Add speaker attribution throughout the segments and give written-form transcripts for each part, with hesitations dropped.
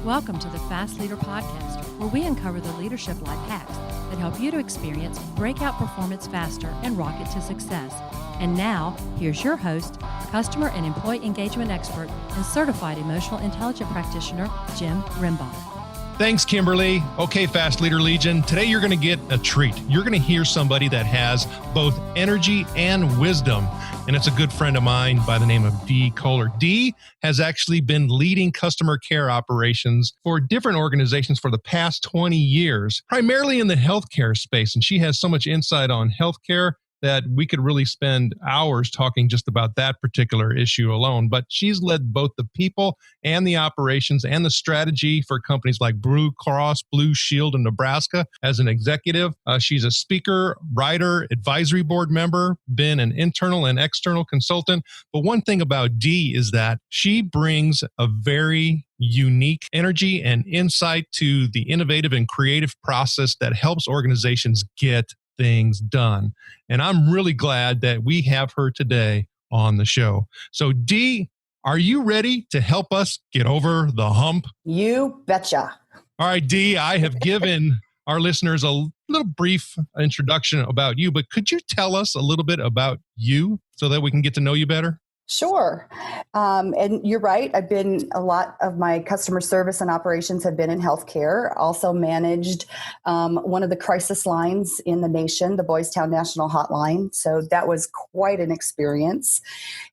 Speaker 1: Welcome to the Fast Leader Podcast, where we uncover the leadership life hacks that help you to experience breakout performance faster and rocket to success. And now, here's your host, customer and employee engagement expert and certified emotional intelligence practitioner, Jim Rimbach.
Speaker 2: Thanks, Kimberly. Okay, Fast Leader Legion, today you're going to get a treat. You're going to hear somebody that has both energy and wisdom, and it's a good friend of mine by the name of Dee Kohler. Dee has actually been leading customer care operations for different organizations for the past 20 years, primarily in the healthcare space, and she has so much insight on healthcare that we could really spend hours talking just about that particular issue alone. But she's led both the people and the operations and the strategy for companies like Blue Cross Blue Shield in Nebraska as an executive. She's a speaker, writer, advisory board member, been an internal and external consultant. But one thing about Dee is that she brings a very unique energy and insight to the innovative and creative process that helps organizations get things done. And I'm really glad that we have her today on the show. So Dee, are you ready to help us get over the hump?
Speaker 3: You betcha.
Speaker 2: All right, Dee, I have given our listeners a little brief introduction about you, but could you tell us a little bit about you so that we can get to know you better?
Speaker 3: Sure. And you're right. A lot of my customer service and operations have been in healthcare. Also managed one of the crisis lines in the nation, the Boys Town National Hotline. So that was quite an experience.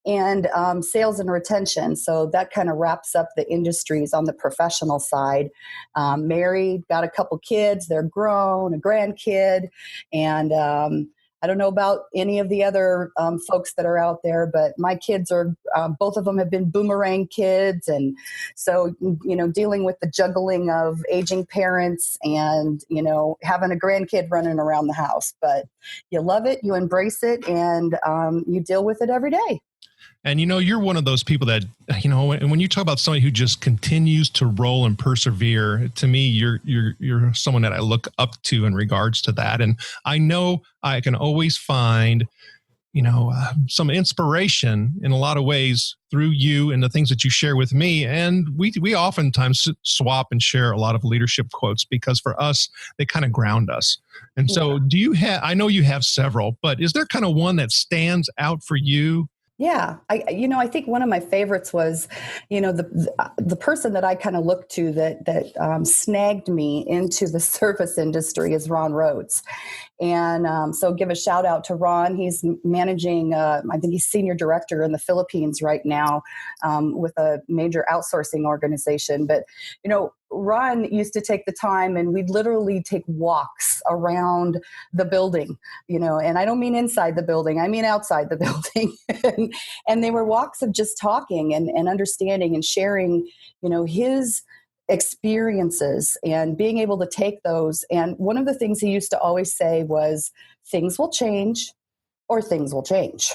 Speaker 3: And sales and retention. So that kind of wraps up the industries on the professional side. Married, got a couple kids. They're grown, a grandkid. And I don't know about any of the other folks that are out there, but my kids are, both of them have been boomerang kids. And so, dealing with the juggling of aging parents and, having a grandkid running around the house. But you love it, you embrace it, and you deal with it every day.
Speaker 2: And you're one of those people that, when you talk about somebody who just continues to roll and persevere, to me, you're someone that I look up to in regards to that. And I know I can always find, some inspiration in a lot of ways through you and the things that you share with me. And we oftentimes swap and share a lot of leadership quotes because for us, they kind of ground us. And so I know you have several, but is there kind of one that stands out for you?
Speaker 3: Yeah. I think one of my favorites was, the person that I kind of looked to that snagged me into the service industry is Ron Rhodes. And so give a shout out to Ron. He's managing, I think he's senior director in the Philippines right now with a major outsourcing organization. But, Ron used to take the time and we'd literally take walks around the building, and I don't mean inside the building, I mean outside the building. and they were walks of just talking and understanding and sharing, his experiences and being able to take those. And one of the things he used to always say was, things will change or things will change.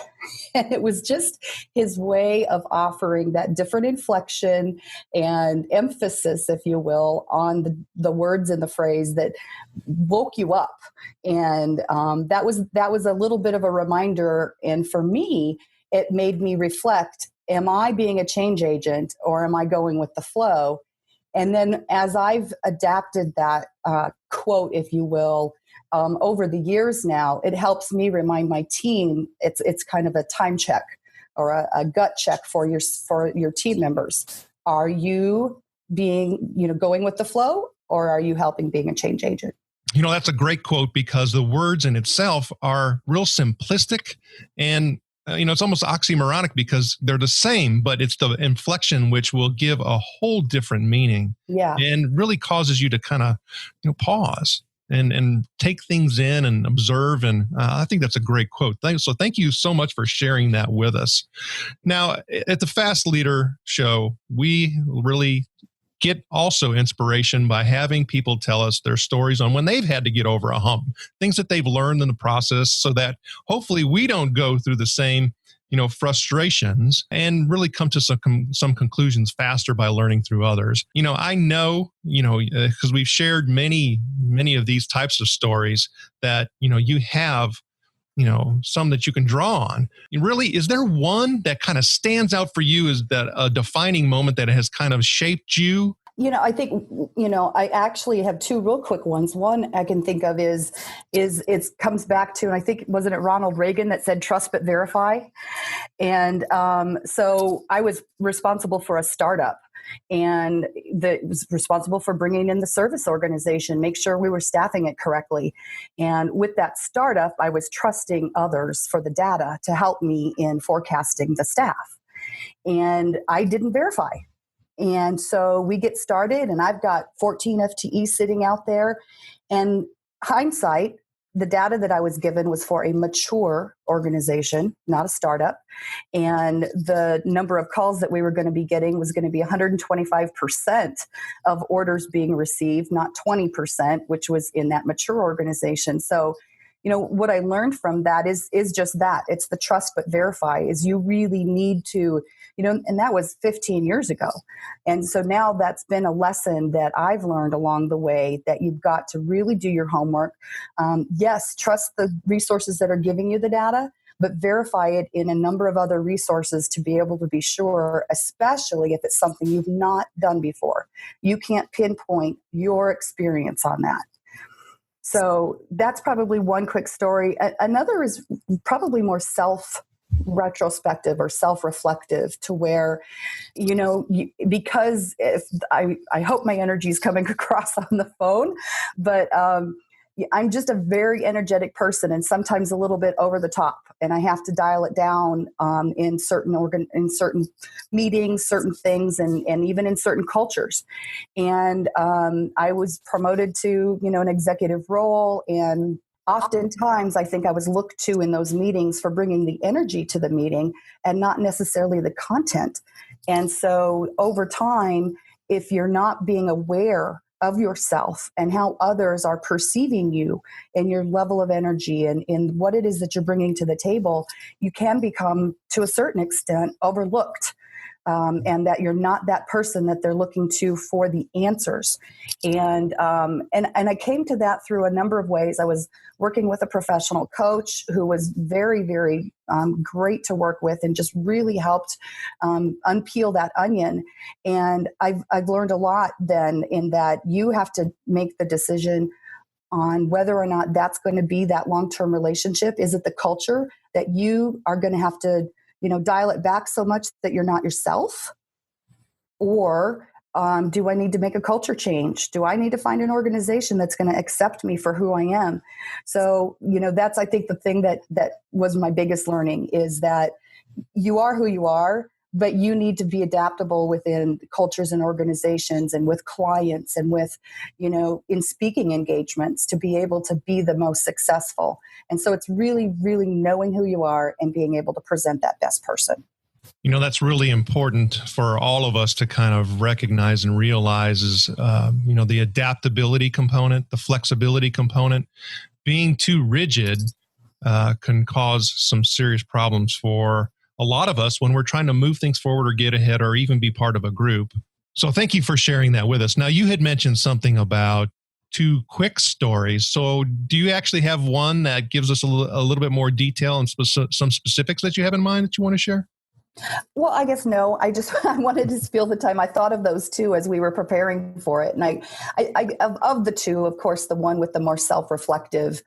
Speaker 3: And it was just his way of offering that different inflection and emphasis, if you will, on the words in the phrase that woke you up. And that was a little bit of a reminder. And for me, it made me reflect, am I being a change agent or am I going with the flow? And then as I've adapted that quote, if you will, over the years now, it helps me remind my team. It's kind of a time check or a gut check for your team members. Are you being, going with the flow, or are you helping being a change agent?
Speaker 2: That's a great quote because the words in itself are real simplistic and it's almost oxymoronic because they're the same, but it's the inflection which will give a whole different meaning.
Speaker 3: Yeah.
Speaker 2: And really causes you to kind of, pause and take things in and observe. And I think that's a great quote. So thank you so much for sharing that with us. Now, at the Fast Leader Show, we really get also inspiration by having people tell us their stories on when they've had to get over a hump, things that they've learned in the process so that hopefully we don't go through the same, frustrations and really come to some conclusions faster by learning through others. I know, because we've shared many of these types of stories that, you have some that you can draw on. Really, is there one that kind of stands out for you as that a defining moment that has kind of shaped you
Speaker 3: I think, I actually have two real quick ones. One I can think of is it comes back to, and I think, wasn't it Ronald Reagan that said, trust but verify? And so I was responsible for a startup, and that was responsible for bringing in the service organization, make sure we were staffing it correctly. And with that startup, I was trusting others for the data to help me in forecasting the staff. And I didn't verify. And so we get started, and I've got 14 FTEs sitting out there. And hindsight, the data that I was given was for a mature organization, not a startup. And the number of calls that we were going to be getting was going to be 125% of orders being received, not 20%, which was in that mature organization. So, what I learned from that is just that. It's the trust but verify, is you really need to, and that was 15 years ago. And so now that's been a lesson that I've learned along the way, that you've got to really do your homework. Yes, trust the resources that are giving you the data, but verify it in a number of other resources to be able to be sure, especially if it's something you've not done before. You can't pinpoint your experience on that. So that's probably one quick story. Another is probably more self-retrospective or self-reflective, to where, because if I hope my energy is coming across on the phone, but I'm just a very energetic person, and sometimes a little bit over the top, and I have to dial it down in certain meetings, certain things, and even in certain cultures. And I was promoted to an executive role, and oftentimes I think I was looked to in those meetings for bringing the energy to the meeting and not necessarily the content. And so over time, if you're not being aware of yourself and how others are perceiving you and your level of energy and in what it is that you're bringing to the table, you can become, to a certain extent, overlooked. And that you're not that person that they're looking to for the answers. And I came to that through a number of ways. I was working with a professional coach who was very, very great to work with, and just really helped unpeel that onion. And I've learned a lot then, in that you have to make the decision on whether or not that's going to be that long-term relationship. Is it the culture that you are going to have to dial it back so much that you're not yourself? Or do I need to make a culture change? Do I need to find an organization that's going to accept me for who I am? So, that's, I think, the thing that was my biggest learning, is that you are who you are, but you need to be adaptable within cultures and organizations, and with clients, and with, in speaking engagements, to be able to be the most successful. And so it's really, really knowing who you are and being able to present that best person.
Speaker 2: That's really important for all of us to kind of recognize and realize, is, the adaptability component, the flexibility component. Being too rigid can cause some serious problems for a lot of us when we're trying to move things forward or get ahead or even be part of a group. So thank you for sharing that with us. Now, you had mentioned something about two quick stories. So do you actually have one that gives us a little bit more detail and some specifics that you have in mind that you want to share?
Speaker 3: Well, I guess no. I wanted to spill the time. I thought of those two as we were preparing for it. And I of the two, of course, the one with the more self-reflective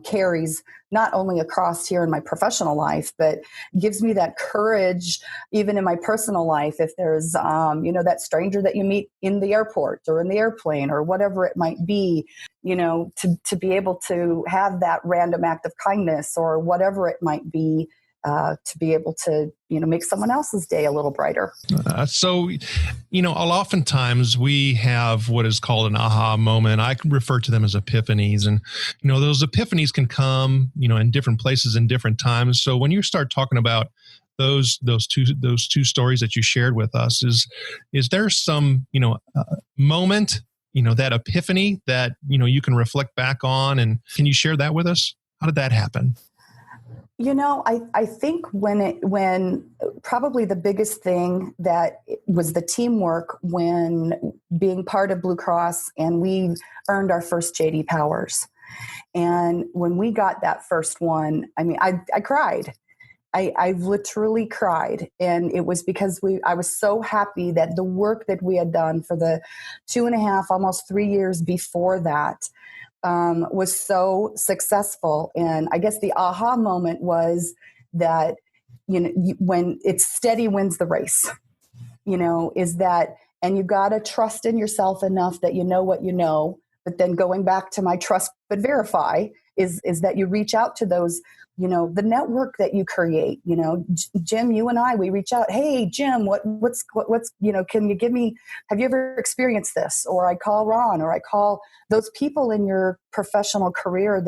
Speaker 3: carries not only across here in my professional life, but gives me that courage even in my personal life. If there's, that stranger that you meet in the airport or in the airplane or whatever it might be, to be able to have that random act of kindness or whatever it might be, to be able to, make someone else's day a little brighter.
Speaker 2: So, oftentimes we have what is called an aha moment. I refer to them as epiphanies. And, those epiphanies can come, in different places and different times. So when you start talking about those two stories that you shared with us, is there some, moment, that epiphany that, you can reflect back on, and can you share that with us? How did that happen?
Speaker 3: I think when probably the biggest thing that was the teamwork when being part of Blue Cross, and we earned our first JD Powers. And when we got that first one, I cried. I literally cried. And it was because I was so happy that the work that we had done for the 2.5, almost 3 years before that, was so successful. And I guess the aha moment was that, when it's steady wins the race, is that, and you got to trust in yourself enough that you know what you know. But then going back to my trust but verify is that you reach out to those, the network that you create. Jim, you and I, we reach out. Hey, Jim, what's can you give me? Have you ever experienced this? Or I call Ron, or I call those people in your professional career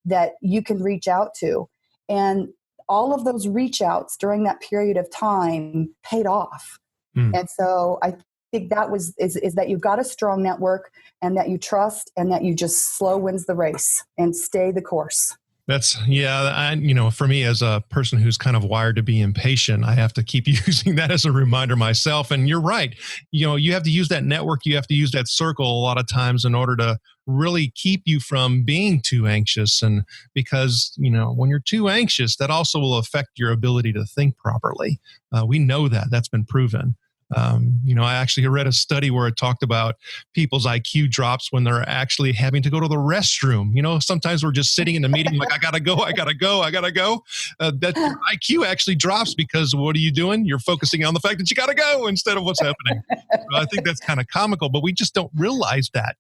Speaker 3: that you can reach out to, and all of those reach outs during that period of time paid off. And so I think that is that you've got a strong network, and that you trust, and that you just slow wins the race and stay the course.
Speaker 2: For me, as a person who's kind of wired to be impatient, I have to keep using that as a reminder myself. And you're right. You have to use that network. You have to use that circle a lot of times in order to really keep you from being too anxious. And because, when you're too anxious, that also will affect your ability to think properly. We know that's been proven. I actually read a study where it talked about people's IQ drops when they're actually having to go to the restroom. Sometimes we're just sitting in the meeting like, I gotta go. That your IQ actually drops because what are you doing? You're focusing on the fact that you gotta go instead of what's happening. So I think that's kind of comical, but we just don't realize that,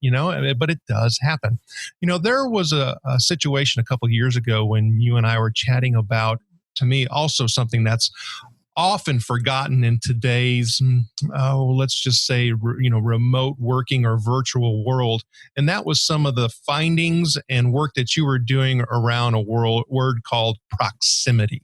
Speaker 2: but it does happen. There was a situation a couple of years ago when you and I were chatting about, to me, also something that's often forgotten in today's, let's just say, remote working or virtual world. And that was some of the findings and work that you were doing around a word called proximity.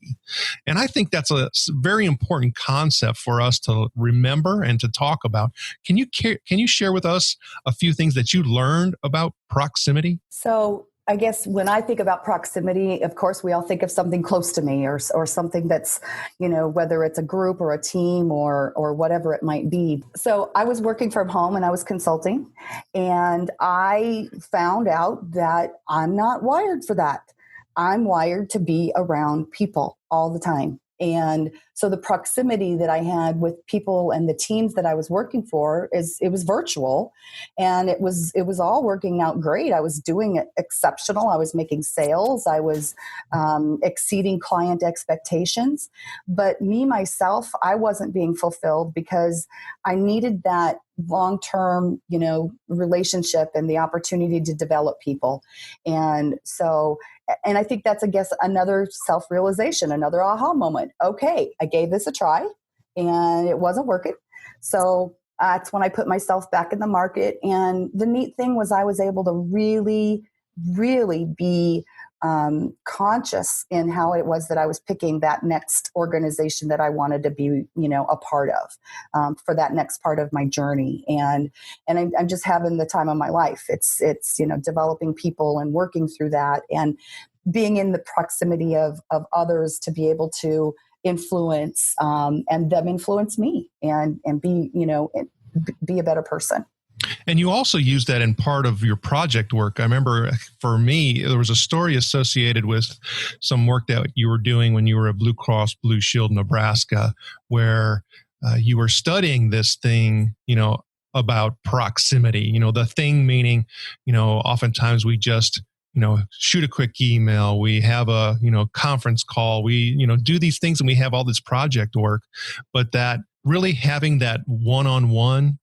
Speaker 2: And I think that's a very important concept for us to remember and to talk about. Can you share with us a few things that you learned about proximity?
Speaker 3: So I guess when I think about proximity, of course, we all think of something close to me or something that's, whether it's a group or a team or whatever it might be. So I was working from home and I was consulting, and I found out that I'm not wired for that. I'm wired to be around people all the time. And so the proximity that I had with people and the teams that I was working for it was virtual, and it was all working out great. I was doing it exceptional. I was making sales. I was exceeding client expectations. But me, myself, I wasn't being fulfilled because I needed that long-term, relationship and the opportunity to develop people. And I think that's, I guess, another self-realization, another aha moment. Okay, I gave this a try and it wasn't working. So that's when I put myself back in the market. And the neat thing was I was able to really, really be conscious in how it was that I was picking that next organization that I wanted to be, a part of for that next part of my journey. And I'm just having the time of my life. It's developing people and working through that and being in the proximity of others to be able to influence and them influence me and be, be a better person.
Speaker 2: And you also use that in part of your project work. I remember for me, there was a story associated with some work that you were doing when you were at Blue Cross Blue Shield, Nebraska, where you were studying this thing, about proximity, the thing meaning, oftentimes we just, shoot a quick email. We have a, conference call. We, do these things and we have all this project work, but that really having that one-on-one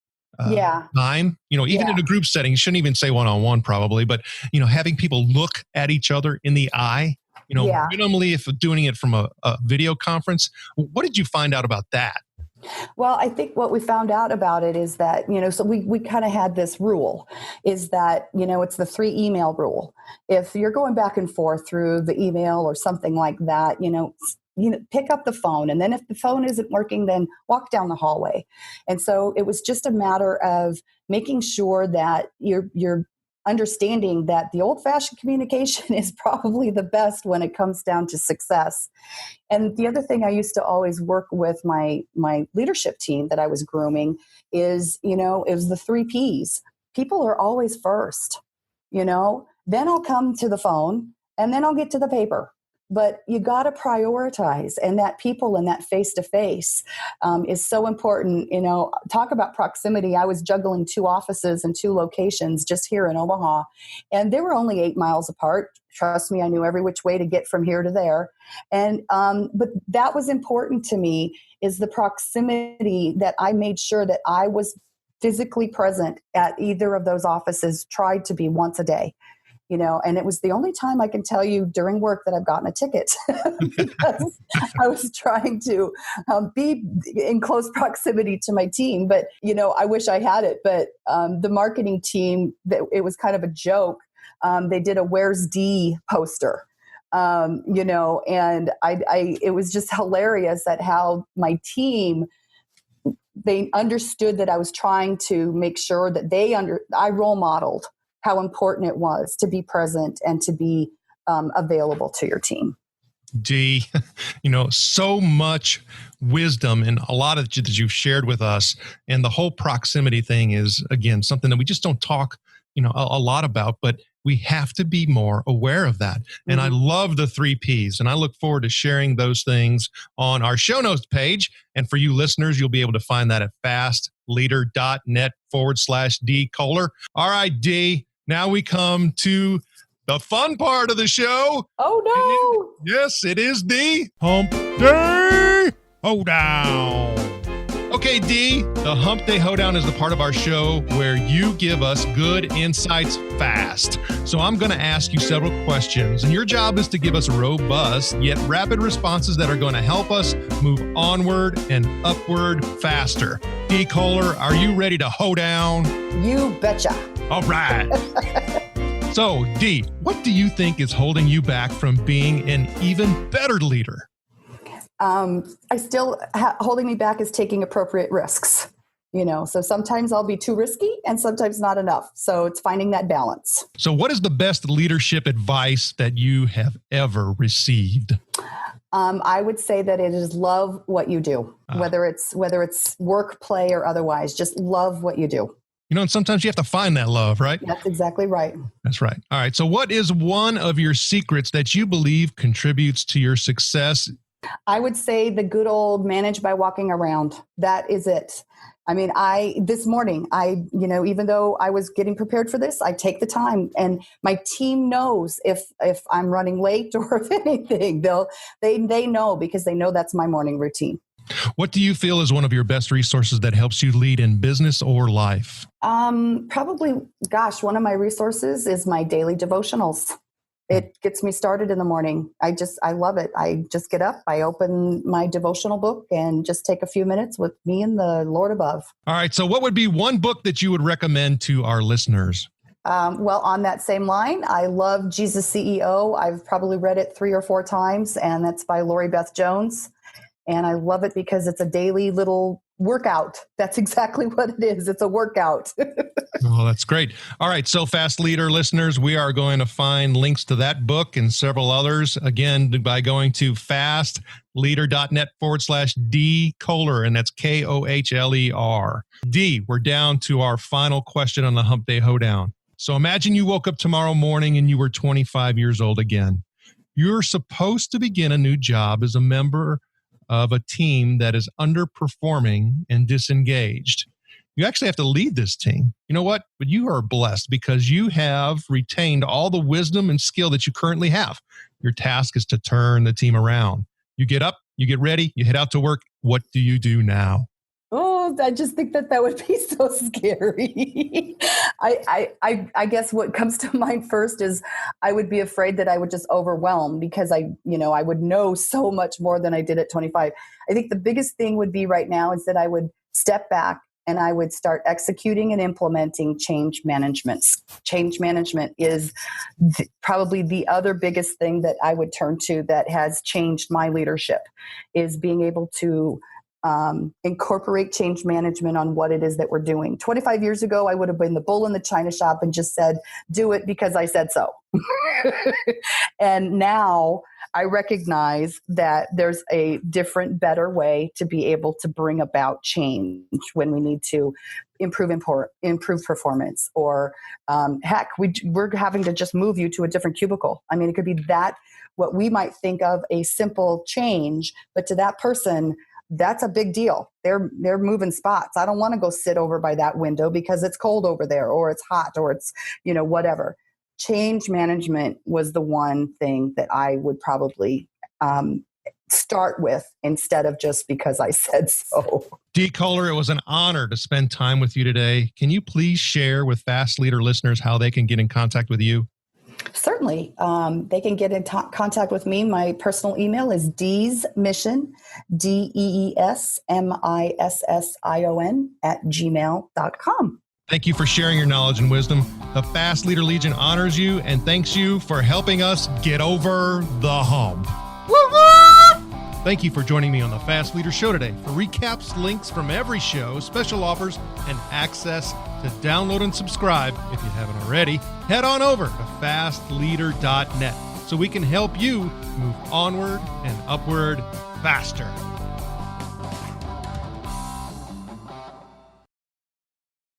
Speaker 2: time, even in a group setting, you shouldn't even say one-on-one probably, but, having people look at each other in the eye, minimally if doing it from a video conference. What did you find out about that?
Speaker 3: Well, I think what we found out about it is that, so we kind of had this rule is that, it's the 3 email rule. If you're going back and forth through the email or something like that, pick up the phone. And then if the phone isn't working, then walk down the hallway. And so it was just a matter of making sure that you're understanding that the old-fashioned communication is probably the best when it comes down to success. And the other thing I used to always work with my leadership team that I was grooming is, it was the 3 Ps. People are always first, then I'll come to the phone and then I'll get to the paper. but you got to prioritize, and that people and that face-to-face is so important. Talk about proximity. I was juggling 2 offices and 2 locations just here in Omaha, and they were only 8 miles apart. Trust me, I knew every which way to get from here to there. And but that was important to me, is the proximity, that I made sure that I was physically present at either of those offices, tried to be once a day. And it was the only time I can tell you during work that I've gotten a ticket because I was trying to be in close proximity to my team. But, I wish I had it. But the marketing team, it was kind of a joke. They did a "Where's D" poster, and it was just hilarious at how my team, they understood that I was trying to make sure that I role modeled how important it was to be present and to be available to your team.
Speaker 2: Dee, so much wisdom and a lot of that you've shared with us. And the whole proximity thing is, again, something that we just don't talk, a lot about, but we have to be more aware of that. Mm-hmm. And I love the 3 Ps, and I look forward to sharing those things on our show notes page. And for you listeners, you'll be able to find that at fastleader.net/D Kohler. All right, Dee, now we come to the fun part of the show.
Speaker 3: Oh, no.
Speaker 2: Yes, it is the Hump Day Hoedown. Okay, Dee, the Hump Day Hoedown is the part of our show where you give us good insights fast. So I'm going to ask you several questions, and your job is to give us robust yet rapid responses that are going to help us move onward and upward faster. Dee Kohler, are you ready to hoe down?
Speaker 3: You betcha.
Speaker 2: All right. So, Dee, what do you think is holding you back from being an even better leader? Holding me back is taking appropriate risks. So sometimes I'll be too risky and sometimes not enough. So it's finding that balance. So what is the best leadership advice that you have ever received?
Speaker 3: I would say that it is love what you do, whether it's work, play, or otherwise. Just love what you do.
Speaker 2: And sometimes you have to find that love, right?
Speaker 3: That's exactly right.
Speaker 2: That's right. All right. So what is one of your secrets that you believe contributes to your success?
Speaker 3: I would say the good old manage by walking around. That is it. I mean, this morning, even though I was getting prepared for this, I take the time, and my team knows if I'm running late or if anything, they know, because they know that's my morning routine.
Speaker 2: What do you feel is one of your best resources that helps you lead in business or life?
Speaker 3: Probably, one of my resources is my daily devotionals. It gets me started in the morning. I love it. I just get up, I open my devotional book, and just take a few minutes with me and the Lord above.
Speaker 2: All right. So what would be one book that you would recommend to our listeners?
Speaker 3: Well, on that same line, I love Jesus CEO. I've probably read it 3 or 4 times, and that's by Lori Beth Jones. And I love it because it's a daily little workout. That's exactly what it is. It's a workout.
Speaker 2: Oh, that's great. All right. So Fast Leader listeners, we are going to find links to that book and several others, again, by going to fastleader.net/D Kohler, and that's Kohler. D, we're down to our final question on the Hump Day Hoedown. So imagine you woke up tomorrow morning and you were 25 years old again. You're supposed to begin a new job as a member of a team that is underperforming and disengaged. You actually have to lead this team. You know what? But you are blessed because you have retained all the wisdom and skill that you currently have. Your task is to turn the team around. You get up, you get ready, you head out to work. What do you do now?
Speaker 3: Oh, I just think that would be so scary. I guess what comes to mind first is I would be afraid that I would just overwhelm, because I would know so much more than I did at 25. I think the biggest thing would be right now is that I would step back and I would start executing and implementing change management. Change management is probably the other biggest thing that I would turn to that has changed my leadership, is being able to incorporate change management on what it is that we're doing. 25 years ago, I would have been the bull in the china shop and just said, do it because I said so. And now I recognize that there's a different, better way to be able to bring about change when we need to improve performance, or heck, we're having to just move you to a different cubicle. I mean, it could be that what we might think of a simple change, but to that person, that's a big deal. They're moving spots. I don't want to go sit over by that window because it's cold over there, or it's hot, or it's, whatever. Change management was the one thing that I would probably start with, instead of just because I said so.
Speaker 2: Dee Koehler, it was an honor to spend time with you today. Can you please share with Fast Leader listeners how they can get in contact with you?
Speaker 3: Certainly. They can get in contact with me. My personal email is deesmission, DEESMISSION @gmail.com. Thank
Speaker 2: you for sharing your knowledge and wisdom. The Fast Leader Legion honors you and thanks you for helping us get over the hump. Woo-hoo! Thank you for joining me on the Fast Leader Show today. For recaps, links from every show, special offers, and access to download and subscribe, if you haven't already, head on over to fastleader.net so we can help you move onward and upward faster.